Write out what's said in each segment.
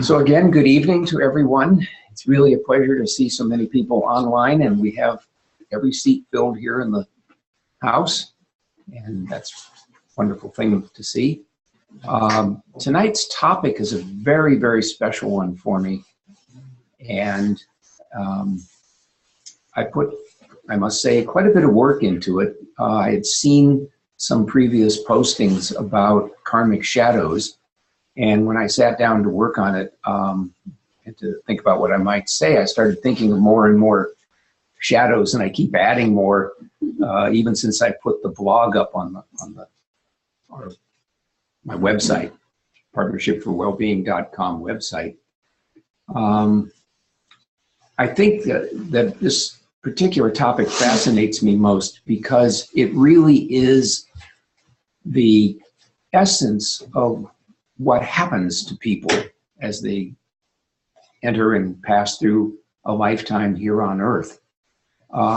So again, good evening to everyone. It's really a pleasure to see so many people online, and we have every seat filled here in the house, and that's a wonderful thing to see. Tonight's topic is a very, very special one for me, and I put, I must say, quite a bit of work into it. I had seen some previous postings about Karmic Shadows, and when I sat down to work on it and to think about what I might say, I started thinking of more and more shadows, and I keep adding more, even since I put the blog up on my website, partnershipforwellbeing.com website. I think that this particular topic fascinates me most because it really is the essence of what happens to people as they enter and pass through a lifetime here on Earth.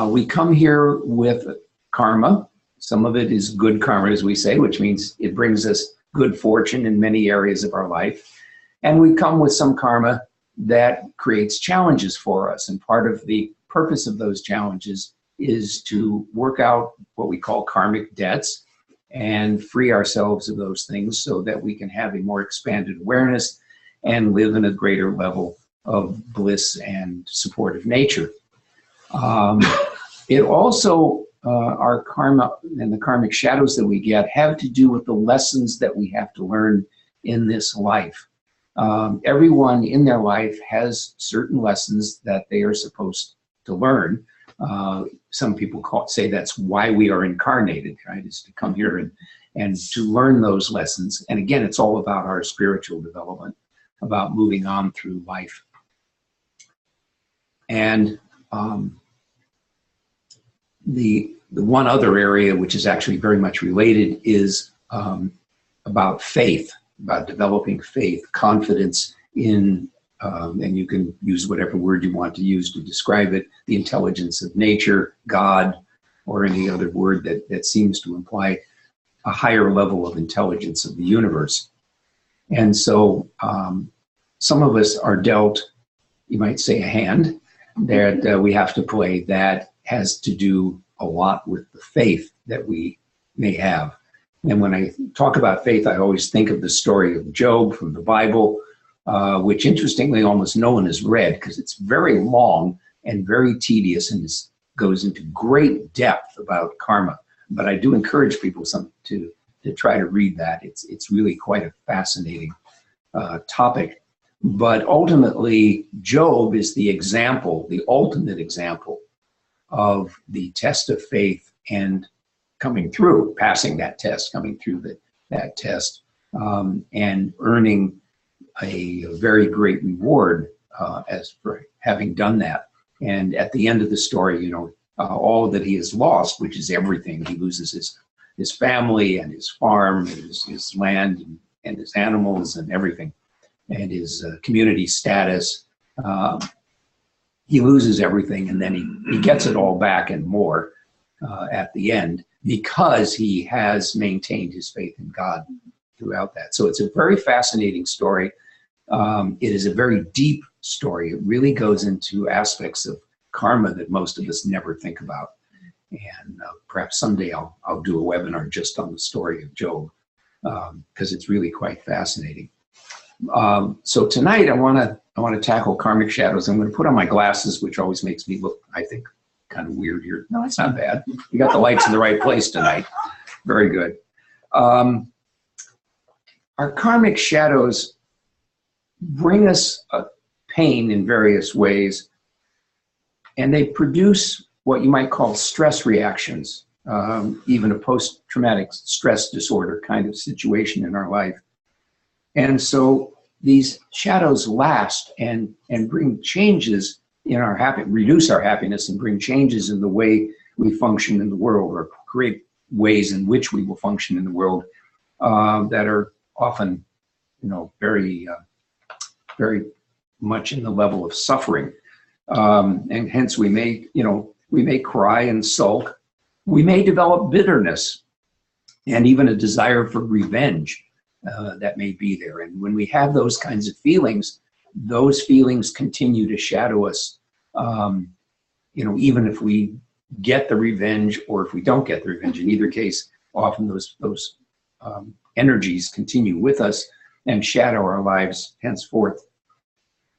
We come here with karma. Some of it is good karma, as we say, which means it brings us good fortune in many areas of our life. And we come with some karma that creates challenges for us. And part of the purpose of those challenges is to work out what we call karmic debts and free ourselves of those things so that we can have a more expanded awareness and live in a greater level of bliss and supportive nature. It also, our karma and the karmic shadows that we get have to do with the lessons that we have to learn in this life. Everyone in their life has certain lessons that they are supposed to learn. Some people say that's why we are incarnated, right? Is to come here and to learn those lessons. And again, it's all about our spiritual development, about moving on through life. And the one other area which is actually very much related is about faith, about developing faith, confidence in, and you can use whatever word you want to use to describe it, the intelligence of nature, God, or any other word that seems to imply a higher level of intelligence of the universe. And so some of us are dealt, you might say, a hand that we have to play that has to do a lot with the faith that we may have. And when I talk about faith, I always think of the story of Job from the Bible, which interestingly almost no one has read because it's very long and very tedious and goes into great depth about karma. But I do encourage people to try to read that. It's really quite a fascinating topic. But ultimately, Job is the example, the ultimate example of the test of faith and coming through, passing that test, coming through that test, and earning a very great reward as for having done that. And at the end of the story, you know, all that he has lost, which is everything. He loses his family and his farm, his land and his animals and everything, and his community status. He loses everything, and then he gets it all back and more at the end because he has maintained his faith in God throughout that. So it's a very fascinating story. It is a very deep story. It really goes into aspects of karma that most of us never think about. And perhaps someday I'll do a webinar just on the story of Job because it's really quite fascinating. So tonight I want to tackle karmic shadows. I'm going to put on my glasses, which always makes me look, I think, kind of weird here. No, it's not bad. You got the lights in the right place tonight. Very good. Our karmic shadows bring us pain in various ways, and they produce what you might call stress reactions, even a post-traumatic stress disorder kind of situation in our life. And so these shadows last and bring changes in our reduce our happiness and bring changes in the way we function in the world, or create ways in which we will function in the world that are often, you know, very much in the level of suffering. And hence we may cry and sulk. We may develop bitterness and even a desire for revenge. that may be there. And when we have those kinds of feelings, those feelings continue to shadow us, even if we get the revenge or if we don't get the revenge. In either case, often those energies continue with us and shadow our lives henceforth.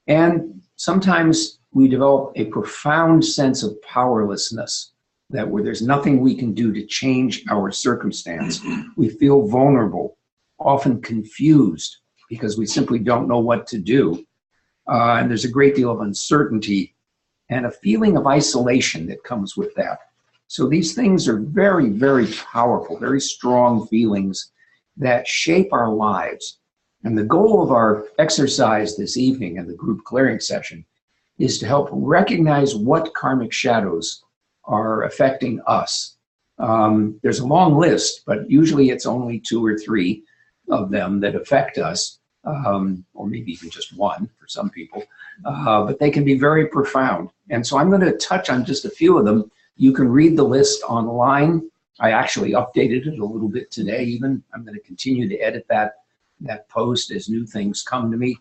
And sometimes we develop a profound sense of powerlessness, that where there's nothing we can do to change our circumstance. We feel vulnerable, often confused, because we simply don't know what to do. And there's a great deal of uncertainty and a feeling of isolation that comes with that. So these things are very, very powerful, very strong feelings that shape our lives. And the goal of our exercise this evening and the group clearing session is to help recognize what karmic shadows are affecting us. There's a long list, but usually it's only 2 or 3 of them that affect us, or maybe even just 1 for some people, but they can be very profound. And so I'm going to touch on just a few of them. You can read the list online. I actually updated it a little bit today even. I'm going to continue to edit that post as new things come to me.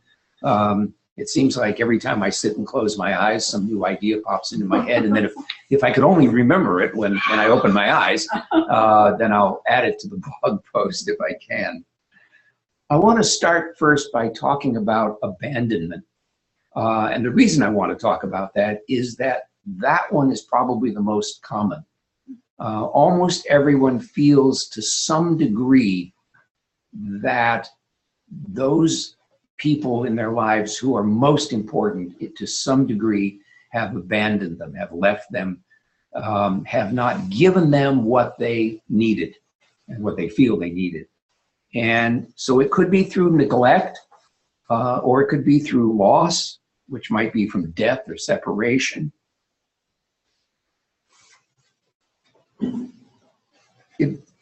It seems like every time I sit and close my eyes, some new idea pops into my head. And then if I could only remember it when I open my eyes, then I'll add it to the blog post if I can. I want to start first by talking about abandonment. And the reason I want to talk about that is that one is probably the most common. Almost everyone feels to some degree that those people in their lives who are most important to some degree have abandoned them, have left them, have not given them what they needed and what they feel they needed. And so it could be through neglect, or it could be through loss, which might be from death or separation.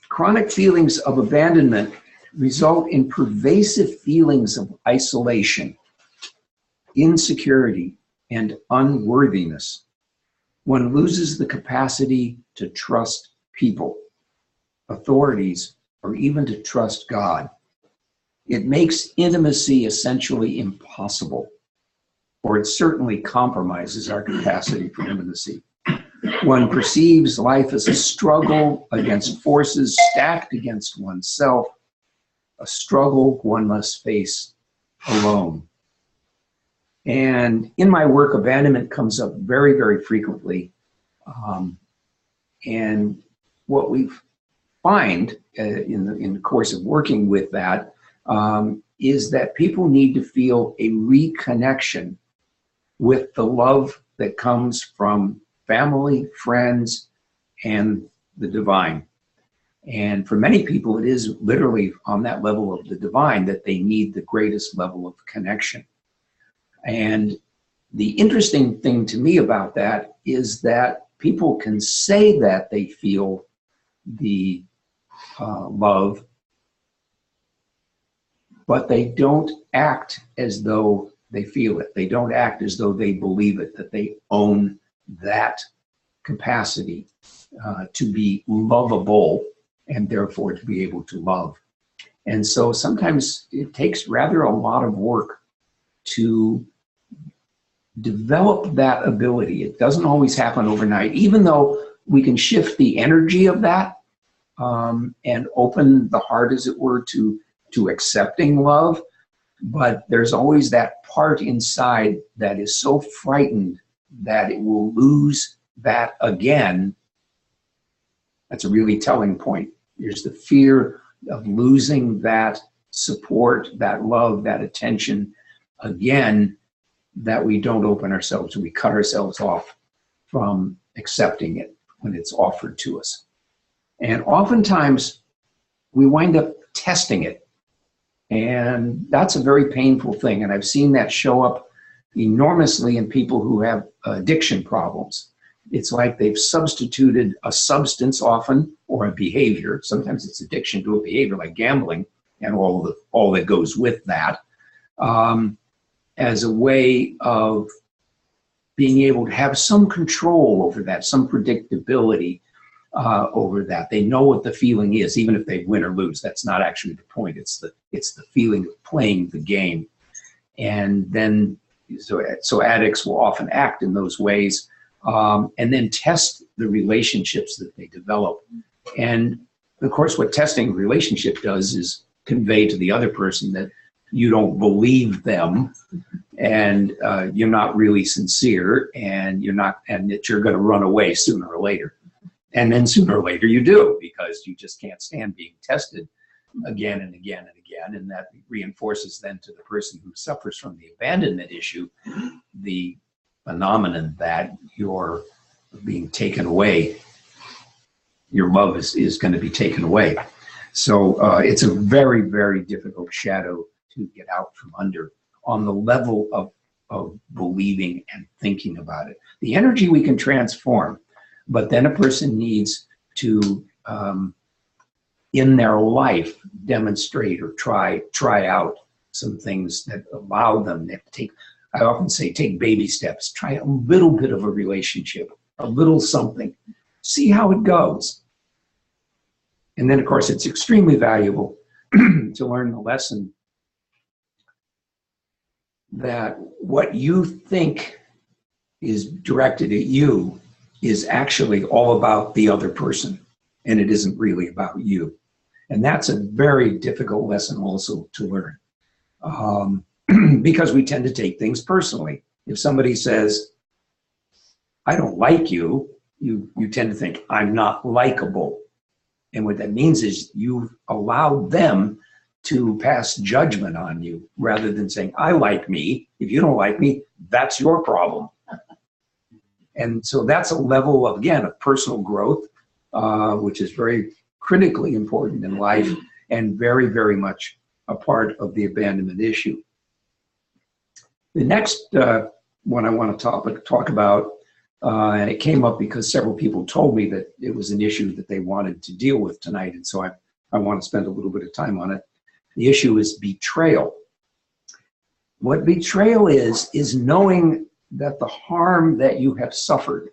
Chronic feelings of abandonment result in pervasive feelings of isolation, insecurity, and unworthiness. One loses the capacity to trust people, authorities, or even to trust God. It makes intimacy essentially impossible, or it certainly compromises our capacity for intimacy. One perceives life as a struggle against forces stacked against oneself, a struggle one must face alone. And in my work, abandonment comes up very, very frequently. And what we find in the course of working with that is that people need to feel a reconnection with the love that comes from family, friends, and the divine. And for many people, it is literally on that level of the divine that they need the greatest level of connection. And the interesting thing to me about that is that people can say that they feel the love, but they don't act as though they feel it. They don't act as though they believe it, that they own that capacity to be lovable and therefore to be able to love. And so sometimes it takes rather a lot of work to develop that ability. It doesn't always happen overnight, even though we can shift the energy of that and open the heart, as it were, to accepting love. But there's always that part inside that is so frightened that it will lose that again. That's a really telling point. There's the fear of losing that support, that love, that attention again, that we don't open ourselves, we cut ourselves off from accepting it when it's offered to us. And oftentimes we wind up testing it. And that's a very painful thing. And I've seen that show up enormously in people who have addiction problems. It's like they've substituted a substance often, or a behavior. Sometimes it's addiction to a behavior like gambling and all that goes with that, as a way of being able to have some control over that, some predictability, over that. They know what the feeling is, even if they win or lose. That's not actually the point. It's the feeling of playing the game. And then, so addicts will often act in those ways, and then test the relationships that they develop. And of course, what testing a relationship does is convey to the other person that you don't believe them, and you're not really sincere, and that you're going to run away sooner or later. And then sooner or later you do, because you just can't stand being tested again and again and again. And that reinforces then to the person who suffers from the abandonment issue the phenomenon that you're being taken away. Your love is going to be taken away. So it's a very, very difficult shadow to get out from under on the level of believing and thinking about it. The energy we can transform, but then a person needs to, in their life, demonstrate or try out some things that allow them to take, I often say, take baby steps. Try a little bit of a relationship, a little something. See how it goes. And then, of course, it's extremely valuable to learn the lesson that what you think is directed at you is actually all about the other person, and it isn't really about you. And that's a very difficult lesson also to learn, because we tend to take things personally. If somebody says, I don't like you, you tend to think, I'm not likable. And what that means is you've allowed them to pass judgment on you, rather than saying, I like me. If you don't like me, that's your problem. And so that's a level of, again, of personal growth, which is very critically important in life and very, very much a part of the abandonment issue. The next one I want to talk about, and it came up because several people told me that it was an issue that they wanted to deal with tonight, and so I want to spend a little bit of time on it. The issue is betrayal. What betrayal is knowing that the harm that you have suffered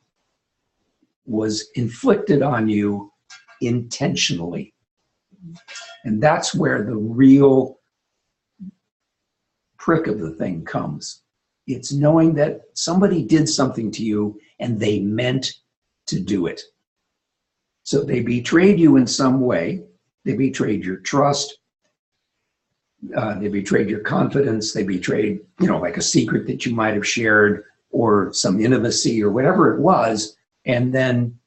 was inflicted on you intentionally. And that's where the real prick of the thing comes. It's knowing that somebody did something to you and they meant to do it. So they betrayed you in some way. They betrayed your trust. They betrayed your confidence. They betrayed, like a secret that you might have shared, or some intimacy or whatever it was. And then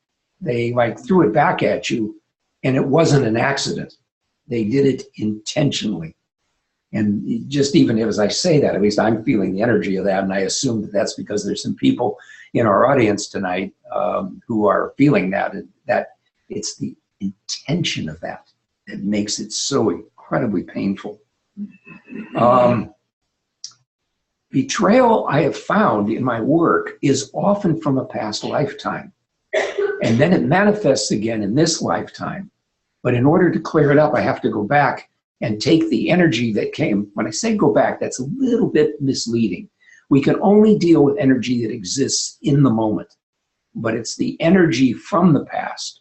they threw it back at you, and it wasn't an accident. They did it intentionally. And just even as I say that, at least I'm feeling the energy of that, and I assume that that's because there's some people in our audience tonight who are feeling that, and that it's the intention of that that makes it so incredibly painful. Betrayal, I have found in my work, is often from a past lifetime. And then it manifests again in this lifetime. But in order to clear it up, I have to go back and take the energy that came. When I say go back, that's a little bit misleading. We can only deal with energy that exists in the moment. But it's the energy from the past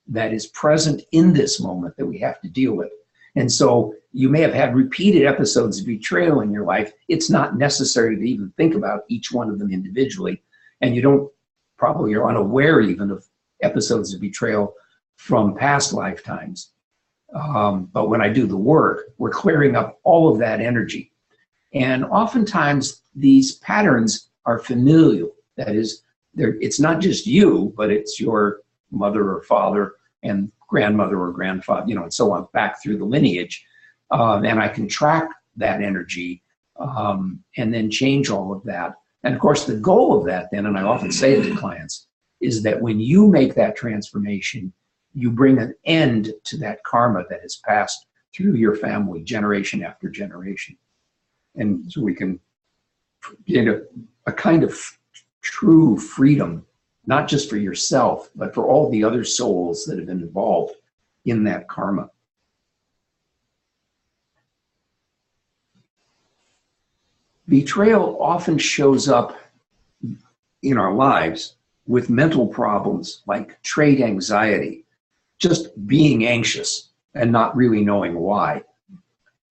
that is present in this moment that we have to deal with. And so you may have had repeated episodes of betrayal in your life. It's not necessary to even think about each one of them individually. And you probably are unaware even of episodes of betrayal from past lifetimes. But when I do the work, we're clearing up all of that energy. And oftentimes these patterns are familial. That is, it's not just you, but it's your mother or father and grandmother or grandfather, and so on, back through the lineage. And I can track that energy and then change all of that. And of course, the goal of that then, and I often say it to clients, is that when you make that transformation, you bring an end to that karma that has passed through your family generation after generation. And so we can get a kind of true freedom, not just for yourself, but for all the other souls that have been involved in that karma. Betrayal often shows up in our lives with mental problems like trait anxiety, just being anxious and not really knowing why,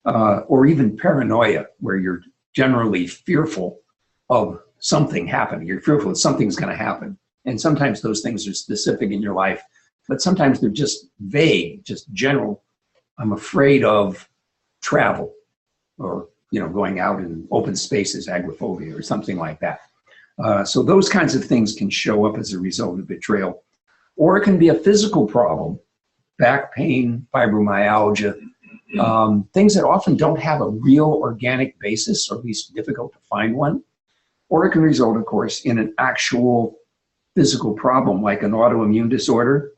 or even paranoia, where you're generally fearful of something happening. You're fearful that something's going to happen. And sometimes those things are specific in your life, but sometimes they're just vague, just general. I'm afraid of travel, or going out in open spaces, agoraphobia, or something like that. So those kinds of things can show up as a result of betrayal. Or it can be a physical problem, back pain, fibromyalgia, things that often don't have a real organic basis, or at least difficult to find one. Or it can result, of course, in an actual physical problem, like an autoimmune disorder,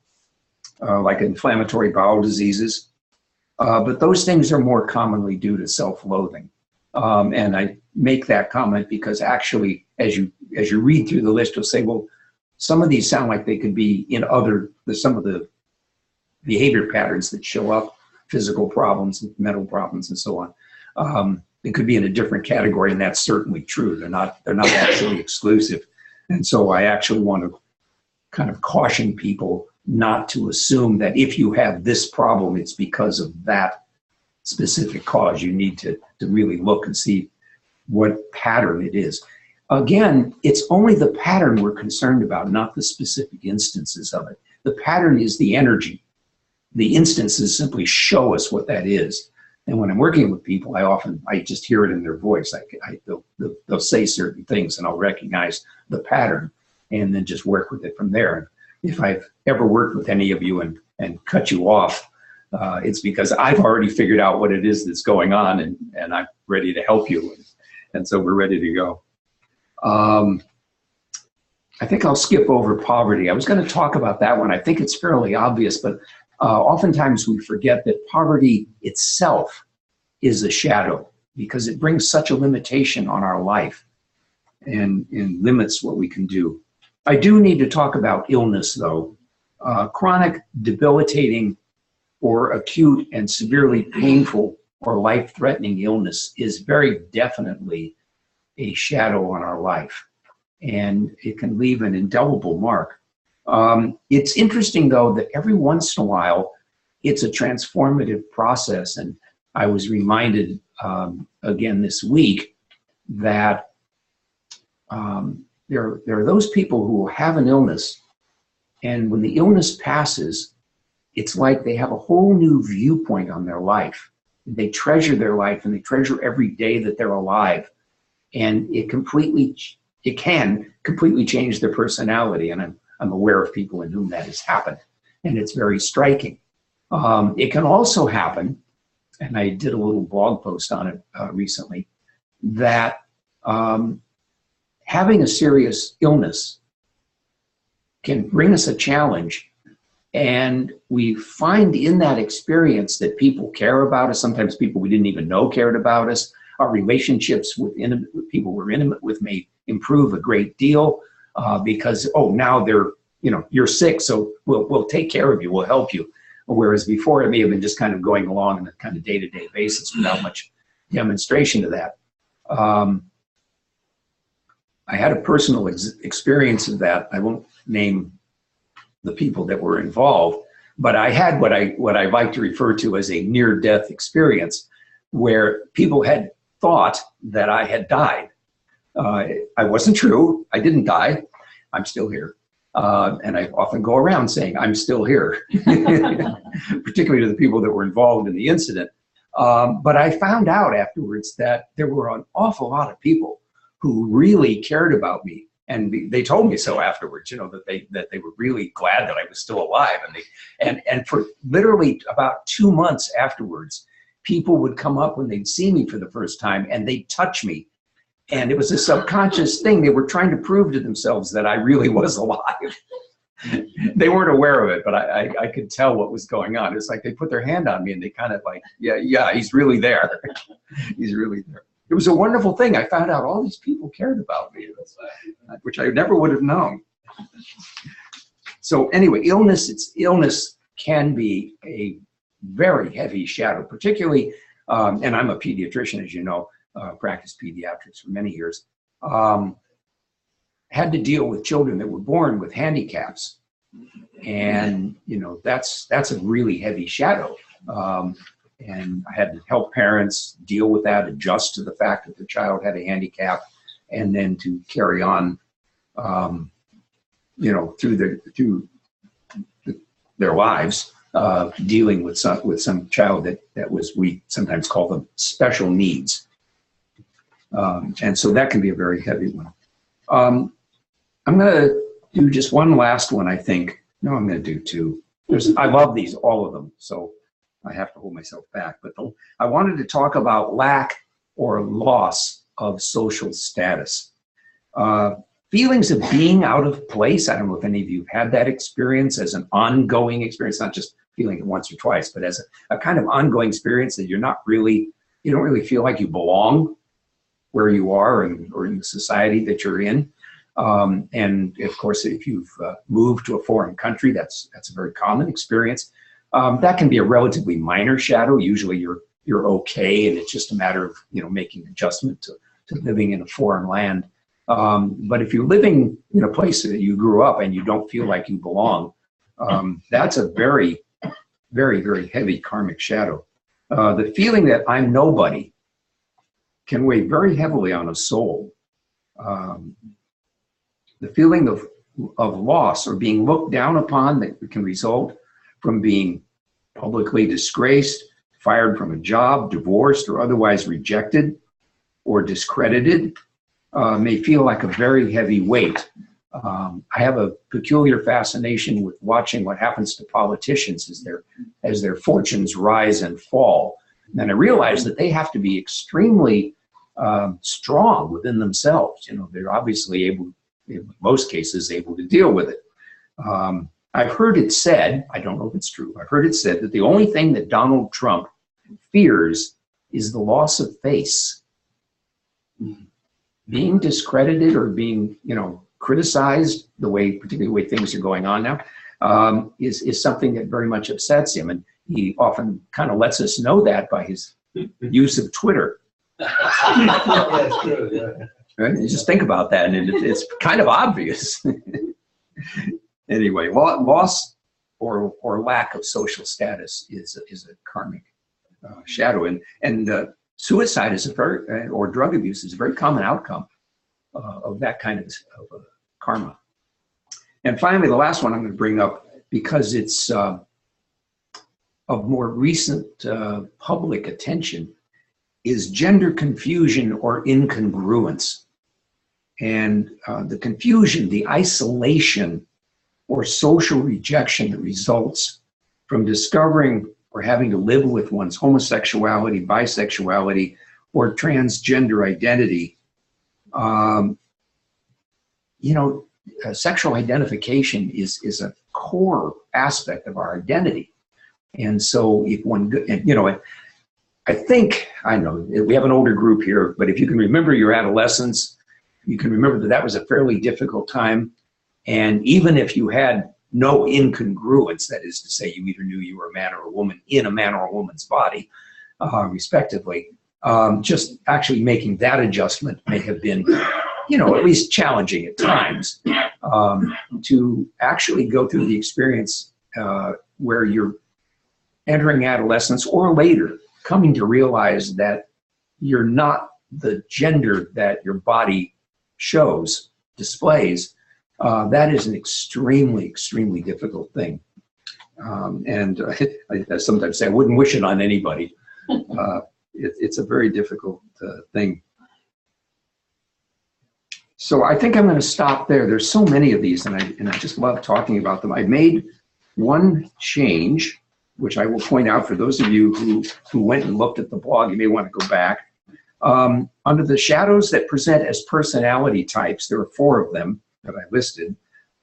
like inflammatory bowel diseases. But those things are more commonly due to self-loathing. And I make that comment because actually, as you read through the list, you'll say, well, some of these sound like they could be in some of the behavior patterns that show up, physical problems, mental problems, and so on. It could be in a different category, and that's certainly true. They're not actually exclusive. And so I actually want to kind of caution people not to assume that if you have this problem, it's because of that specific cause. You need to really look and see what pattern it is. Again, it's only the pattern we're concerned about, not the specific instances of it. The pattern is the energy. The instances simply show us what that is. And when I'm working with people, I just hear it in their voice. They'll say certain things, and I'll recognize the pattern and then just work with it from there. If I've ever worked with any of you and cut you off, it's because I've already figured out what it is that's going on, and I'm ready to help you. And so we're ready to go. I think I'll skip over poverty. I was going to talk about that one. I think it's fairly obvious, but oftentimes we forget that poverty itself is a shadow, because it brings such a limitation on our life and limits what we can do. I do need to talk about illness, though. Chronic, debilitating, or acute and severely painful or life-threatening illness is very definitely a shadow on our life, and it can leave an indelible mark. It's interesting, though, that every once in a while, it's a transformative process. And I was reminded again this week that there are those people who will have an illness, and when the illness passes, it's like they have a whole new viewpoint on their life. They treasure their life, and they treasure every day that they're alive. And it can completely change their personality. And I'm aware of people in whom that has happened, and it's very striking. It can also happen, and I did a little blog post on it recently, that having a serious illness can bring us a challenge, and we find in that experience that people care about us. Sometimes people we didn't even know cared about us. Our relationships with people we're intimate with may improve a great deal because, oh, now you're sick, so we'll take care of you, we'll help you. Whereas before it may have been just kind of going along on a kind of day-to-day basis without much demonstration of that. I had a personal experience of that. I won't name the people that were involved, but I had what I like to refer to as a near-death experience, where people had thought that I had died. I wasn't true. I didn't die. I'm still here. And I often go around saying, I'm still here, particularly to the people that were involved in the incident. But I found out afterwards that there were an awful lot of people who really cared about me. And they told me so afterwards, that they were really glad that I was still alive. And for literally about 2 months afterwards, people would come up when they'd see me for the first time, and they'd touch me. And it was a subconscious thing. They were trying to prove to themselves that I really was alive. They weren't aware of it, but I could tell what was going on. It's like they put their hand on me, and they kind of like, yeah, he's really there. He's really there. It was a wonderful thing. I found out all these people cared about me, which I never would have known. So anyway, illness can be a very heavy shadow, particularly, and I'm a pediatrician, as you know, practiced pediatrics for many years. had to deal with children that were born with handicaps. And, you know, that's a really heavy shadow. And I had to help parents deal with that, adjust to the fact that the child had a handicap, and then to carry on, you know, through their lives, dealing with some child that was, we sometimes call them special needs. And so that can be a very heavy one. I'm going to do just one last one, I think. No, I'm going to do two. I love these, all of them, so I have to hold myself back. But I wanted to talk about lack or loss of social status. Feelings of being out of place. I don't know if any of you have had that experience as an ongoing experience, not just feeling it once or twice, but as a kind of ongoing experience that you don't really feel like you belong where you are or in the society that you're in. And of course, if you've moved to a foreign country, that's a very common experience. That can be a relatively minor shadow. Usually you're okay, and it's just a matter of, you know, making adjustment to living in a foreign land. But if you're living in a place that you grew up and you don't feel like you belong, that's a very, very, very heavy karmic shadow. The feeling that I'm nobody can weigh very heavily on a soul. The feeling of loss or being looked down upon that can result from being publicly disgraced, fired from a job, divorced, or otherwise rejected or discredited may feel like a very heavy weight. I have a peculiar fascination with watching what happens to politicians as their fortunes rise and fall. And I realize that they have to be extremely strong within themselves. You know, they're obviously able, in most cases, able to deal with it. I've heard it said, I don't know if it's true, I've heard it said that the only thing that Donald Trump fears is the loss of face. Being discredited or being, you know, criticized particularly the way things are going on now, is something that very much upsets him. And he often kind of lets us know that by his use of Twitter. That's true, yeah. Right? You just think about that, and it's kind of obvious. Anyway, loss or lack of social status is a karmic shadow, and suicide is or drug abuse is a very common outcome of that kind of karma. And finally, the last one I'm going to bring up, because it's of more recent public attention, is gender confusion or incongruence. And the confusion, the isolation, or social rejection that results from discovering or having to live with one's homosexuality, bisexuality, or transgender identity. You know, sexual identification is a core aspect of our identity. And so if one, you know, I know we have an older group here, but if you can remember your adolescence, you can remember that was a fairly difficult time. And even if you had no incongruence, that is to say, you either knew you were a man or a woman in a man or a woman's body, respectively, just actually making that adjustment may have been, you know, at least challenging at times, to actually go through the experience where you're entering adolescence or later, coming to realize that you're not the gender that your body displays. That is an extremely, extremely difficult thing. And I sometimes say I wouldn't wish it on anybody. It's a very difficult thing. So I think I'm going to stop there. There's so many of these, and I just love talking about them. I made one change, which I will point out for those of you who went and looked at the blog. You may want to go back. Under the shadows that present as personality types, there are 4 of them that I listed.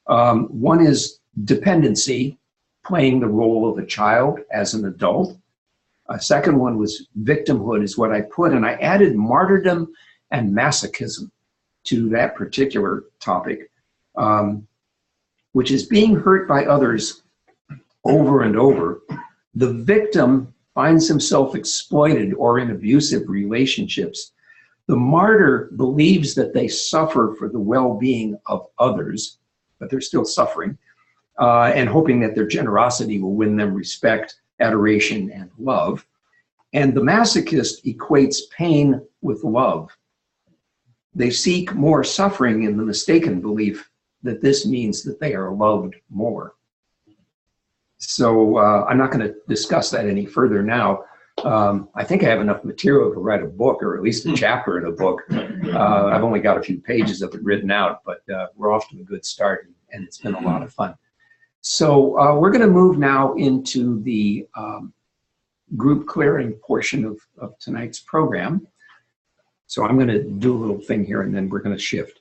One is dependency, playing the role of a child as an adult. A second one was victimhood, is what I put, and I added martyrdom and masochism to that particular topic, which is being hurt by others over and over. The victim finds himself exploited or in abusive relationships The martyr believes that they suffer for the well-being of others, but they're still suffering, and hoping that their generosity will win them respect, adoration, and love. And the masochist equates pain with love. They seek more suffering in the mistaken belief that this means that they are loved more. So I'm not going to discuss that any further now. I think I have enough material to write a book, or at least a chapter in a book. I've only got a few pages of it written out, but we're off to a good start, and it's been a lot of fun. So we're going to move now into the group clearing portion of tonight's program. So I'm going to do a little thing here, and then we're going to shift.